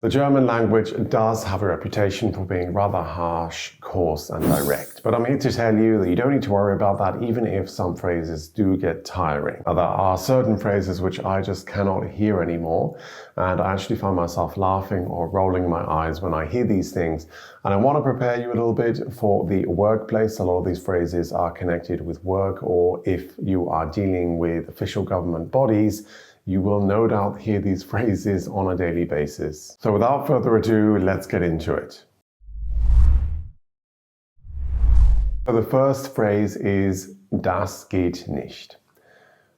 The German language does have a reputation for being rather harsh, coarse and direct, but I'm here to tell you that you don't need to worry about that even if some phrases do get tiring. Now, there are certain phrases which I just cannot hear anymore, and I actually find myself laughing or rolling my eyes when I hear these things, and I want to prepare you a little bit for the workplace. A lot of these phrases are connected with work, or if you are dealing with official government bodies, you will no doubt hear these phrases on a daily basis. So without further ado, let's get into it. So the first phrase is "Das geht nicht."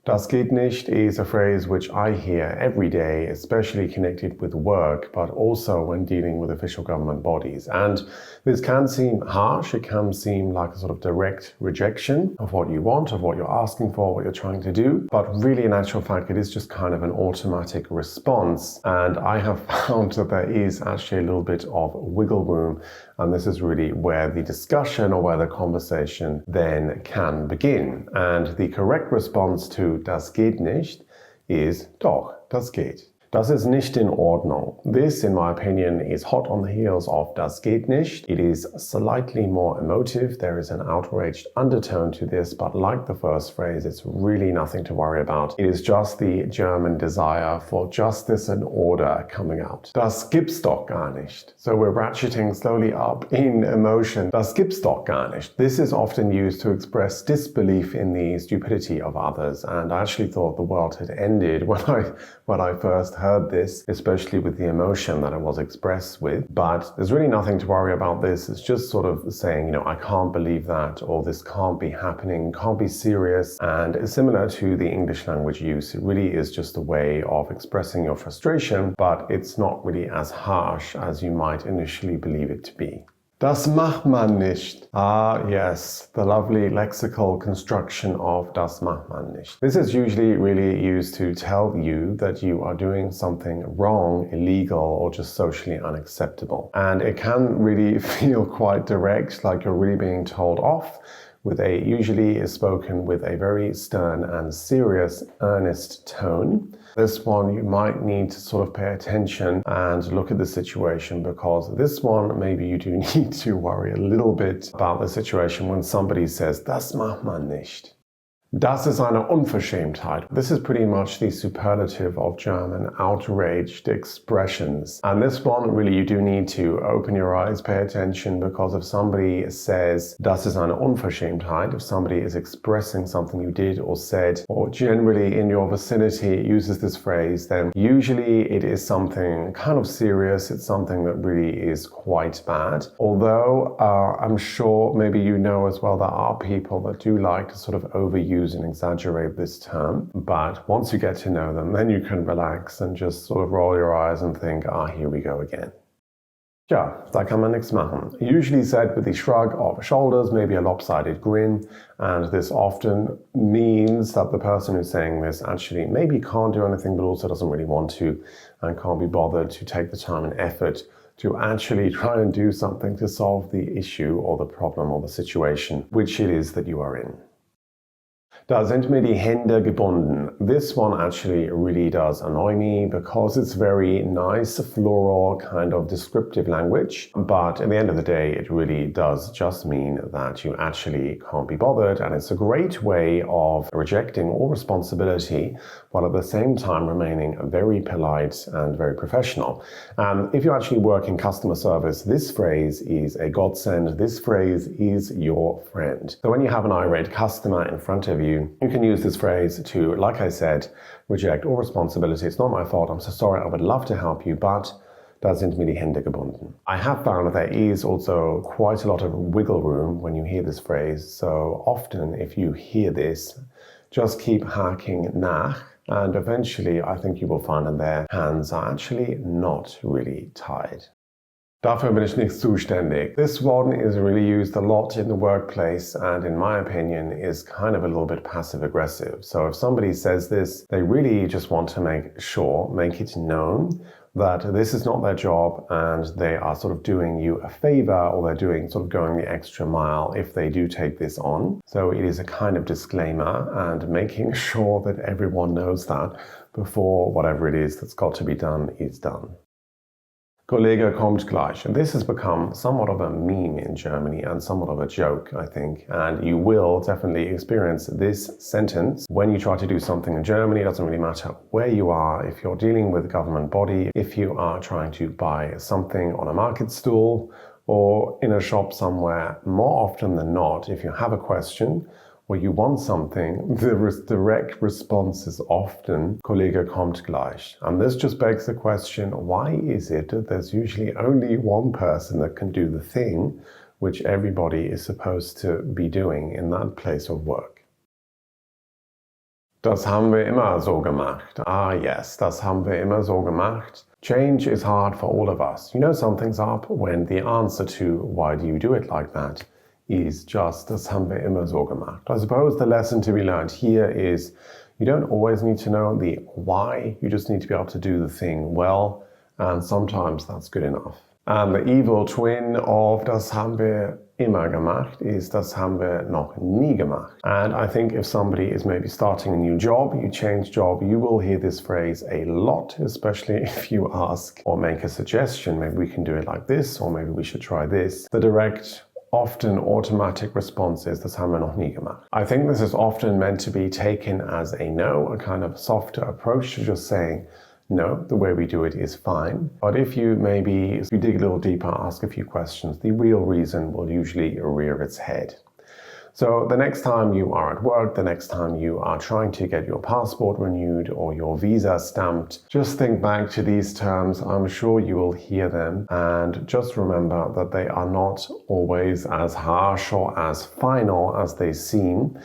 Das geht nicht is a phrase which I hear every day, especially connected with work, but also when dealing with official government bodies. And this can seem harsh, it can seem like a sort of direct rejection of what you want, of what you're asking for, what you're trying to do. But really, in actual fact, it is just kind of an automatic response. And I have found that there is actually a little bit of wiggle room. And this is really where the discussion or where the conversation then can begin. And the correct response to "Das geht nicht" is "Doch, das geht." Das ist nicht in Ordnung. This, in my opinion, is hot on the heels of "Das geht nicht." It is slightly more emotive. There is an outraged undertone to this, but like the first phrase, it's really nothing to worry about. It is just the German desire for justice and order coming out. Das gibt's doch gar nicht. So we're ratcheting slowly up in emotion. Das gibt's doch gar nicht. This is often used to express disbelief in the stupidity of others, and I actually thought the world had ended when I first heard this, especially with the emotion that it was expressed with. But there's really nothing to worry about this. It's just sort of saying, I can't believe that, or this can't be happening, can't be serious. And similar to the English language use, it really is just a way of expressing your frustration, but it's not really as harsh as you might initially believe it to be. Das macht man nicht. Ah, yes, the lovely lexical construction of "das macht man nicht." This is usually really used to tell you that you are doing something wrong, illegal, or just socially unacceptable. And it can really feel quite direct, like you're really being told off, usually is spoken with a very stern and serious, earnest tone. This one you might need to sort of pay attention and look at the situation, because this one maybe you do need to worry a little bit about the situation when somebody says "Das macht man nicht." Das ist eine Unverschämtheit. This is pretty much the superlative of German outraged expressions. And this one, really, you do need to open your eyes, pay attention, because if somebody says "Das ist eine Unverschämtheit," if somebody is expressing something you did or said, or generally in your vicinity uses this phrase, then usually it is something kind of serious. It's something that really is quite bad. Although I'm sure maybe you know as well, there are people that do like to sort of overuse and exaggerate this term, but once you get to know them, then you can relax and just sort of roll your eyes and think, here we go again. Ja, da kann man nichts machen. Usually said with the shrug of shoulders, maybe a lopsided grin, and this often means that the person who's saying this actually maybe can't do anything, but also doesn't really want to, and can't be bothered to take the time and effort to actually try and do something to solve the issue or the problem or the situation which it is that you are in. Da sind mir die Hände gebunden. This one actually really does annoy me because it's very nice, floral, kind of descriptive language. But at the end of the day, it really does just mean that you actually can't be bothered. And it's a great way of rejecting all responsibility while at the same time remaining very polite and very professional. And if you actually work in customer service, this phrase is a godsend. This phrase is your friend. So when you have an irate customer in front of you can use this phrase to, like I said, reject all responsibility. It's not my fault. I'm so sorry. I would love to help you, but da sind mir die Hände gebunden. I have found that there is also quite a lot of wiggle room when you hear this phrase. So often if you hear this, just keep hacking nach, and eventually I think you will find that their hands are actually not really tied. Dafür bin ich nicht zuständig. This one is really used a lot in the workplace and in my opinion is kind of a little bit passive aggressive. So if somebody says this, they really just want to make it known that this is not their job and they are sort of doing you a favor, or they're doing sort of going the extra mile if they do take this on. So it is a kind of disclaimer and making sure that everyone knows that before whatever it is that's got to be done is done. Kollege kommt gleich. And this has become somewhat of a meme in Germany and somewhat of a joke, I think. And you will definitely experience this sentence when you try to do something in Germany. It doesn't really matter where you are, if you're dealing with a government body, if you are trying to buy something on a market stall or in a shop somewhere. More often than not, if you have a question or you want something, the direct response is often Kollege kommt gleich. And this just begs the question, why is it that there's usually only one person that can do the thing which everybody is supposed to be doing in that place of work? Das haben wir immer so gemacht. Ah yes, das haben wir immer so gemacht. Change is hard for all of us. You know something's up when the answer to why do you do it like that is just das haben wir immer so gemacht. I suppose the lesson to be learned here is you don't always need to know the why, you just need to be able to do the thing well, and sometimes that's good enough. And the evil twin of das haben wir immer gemacht is das haben wir noch nie gemacht. And I think if somebody is maybe starting a new job, you change job, you will hear this phrase a lot, especially if you ask or make a suggestion. Maybe we can do it like this, or maybe we should try this. The direct, often automatic response is das haben wir noch nie gemacht. I think this is often meant to be taken as a no, a kind of softer approach to just saying, no, the way we do it is fine. But if you dig a little deeper, ask a few questions, the real reason will usually rear its head. So the next time you are at work, the next time you are trying to get your passport renewed or your visa stamped, just think back to these terms. I'm sure you will hear them. And just remember that they are not always as harsh or as final as they seem.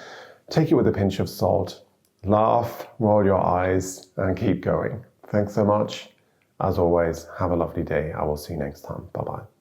Take it with a pinch of salt. Laugh, roll your eyes, and keep going. Thanks so much. As always, have a lovely day. I will see you next time. Bye-bye.